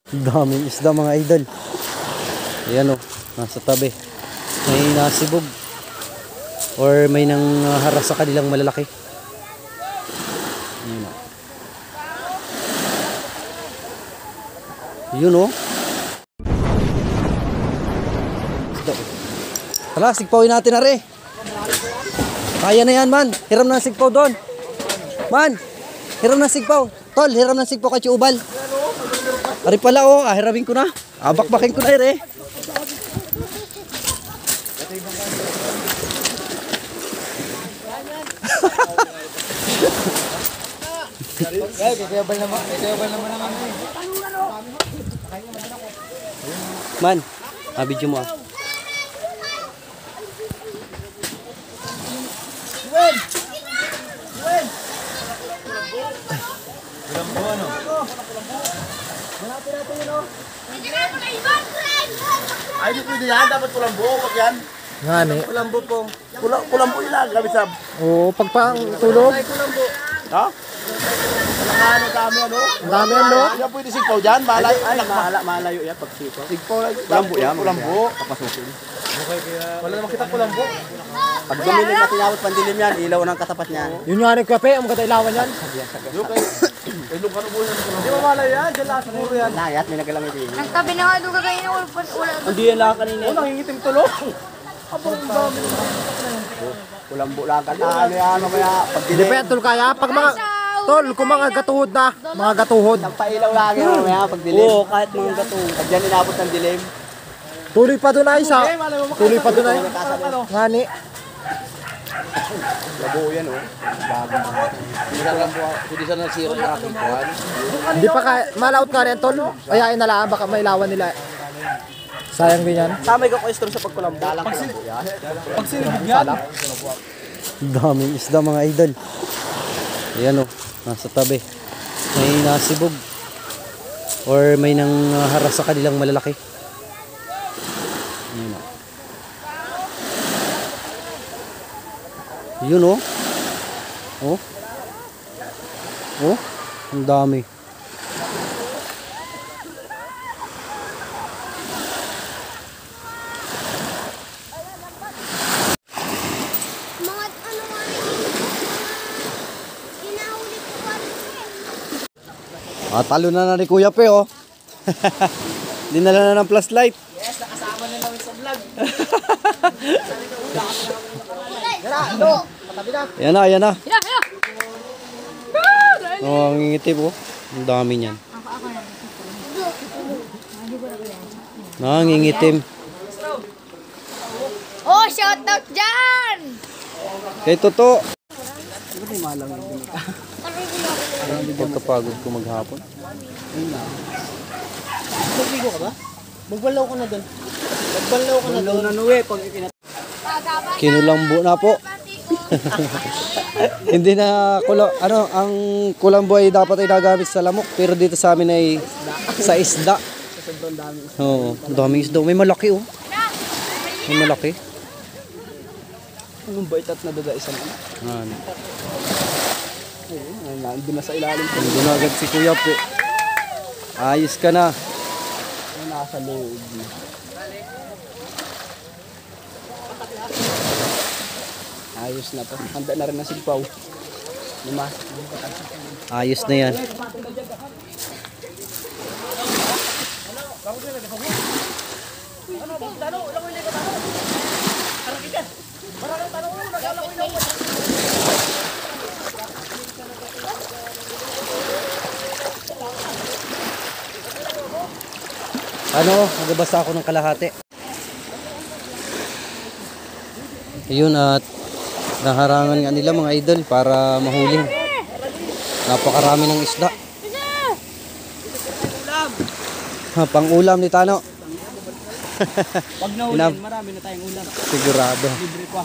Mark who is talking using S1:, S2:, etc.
S1: Daming isda mga idol. Ayan o, nasa tabi. May nasibog or may nang haras sa kanilang malalaki. Ayan o. Yun o. Tala, sigpawin natin na rin. Kaya na yan man. Hiram ng sigpaw doon. Man, hiram ng sigpaw. Tol, hiram ng sigpaw kay Ubal. Ari pala oh, hiraming ko na. Bakbakin ko na rin eh. Man, video mo ah.
S2: Ay, di pwede yan. Dapat kulambo. Wag yan.
S1: Nga ni.
S2: Kulambo po. Kulambo yun lang. Kami sab.
S1: Oo, pagpang tulog.
S2: Ha? Ano kami ano?
S1: Ang dami ano?
S2: Yan pwede sigpaw dyan. Malayo.
S3: Malayo yan pag sipa.
S2: Sigpaw lang. Kulambo yan. Kulambo.
S3: Kapasukin.
S2: Wala naman kita kulambo.
S3: Pag dumilim na tinawag pandilim yan, ilaw ng katapat niyan.
S1: Yun nga nagkape, ang katailawan yan.
S2: Yung kay... Ilong ka na po yan. Hindi mo malayo yan. Diyan lang siguro yan.
S3: Nayat, may nagalamit din.
S4: Nagtabi na nga doon kagayin ng ulan.
S3: Hindi yan lang kanina.
S2: Oh, nangingitim tulog. Abang dami.
S3: Kulambo lang ka. Ano yan, mamaya. Pag
S1: Hindi pa yan tol kaya. Pag mga, tol, kung mga gatuhod na, mga gatuhod.
S3: pailaw lang yan, mamaya pag dilim. Oo, kahit mga gatuhod. Pag dyan inabot ng dilim.
S1: Tuloy pa doon ay isa. Tuloy pa doon ay. Ngani.
S3: Labo yan, oh.
S2: Hindi sana nasira yung aking kuhan.
S1: Hindi pa kaya, malaot ka rin tol. Ayain na lang, baka mailawan nila. Sayang din yan.
S3: Samay ka question sa pagkulambo. Dalang kulambo yan.
S2: Pag sinibig yan.
S1: Daming isda mga idol. Ayan o, nasa tabi. May nasibog or may nang haras sa kanilang malalaki. Ayan o. Yun o. Oh. Oh. Ang dami. Talo na ni Kuya Pe oh. Dinala na ng flashlight.
S3: Yes, nakasama na namin sa vlog.
S1: Ayan na, ayan na. Oh, ang ngingitip oh. Ang dami niyan. Nangingitim.
S4: Oh, shout out dyan!
S1: Kay Toto. Pagkapagod ko maghapon.
S3: Magbigo ka ba? Magbalaw ka na doon. Magbalaw ka na doon. Magbalaw na nuwi pag ikinat.
S1: Kinulambo na po. Hindi na ano, ang kulambo ay dapat ay nagamit sa lamok, pero dito sa amin ay sa isda.
S3: Sobrang dami.
S1: Oo, daming isda. May malaki oh. May malaki.
S3: Anong bait at nadaga isang ano?
S1: Ano.
S3: Ayun, nandun na sa ilalim.
S1: Nandun na agad si Kuya Pe. Ayos ka na.
S3: Ayun, nasa loob. Ayos na to. Handa na rin na sigpaw. Lima.
S1: Ayos na yan. Ano, nagbasa ako ng kalahati. Ayun at naharangan nga nila mga idol para mahuling. Napakarami ng isda. Pang ulam ni Tano.
S3: Pag nahulin, marami na tayong ulam.
S1: Sigurado.
S3: Libre pa.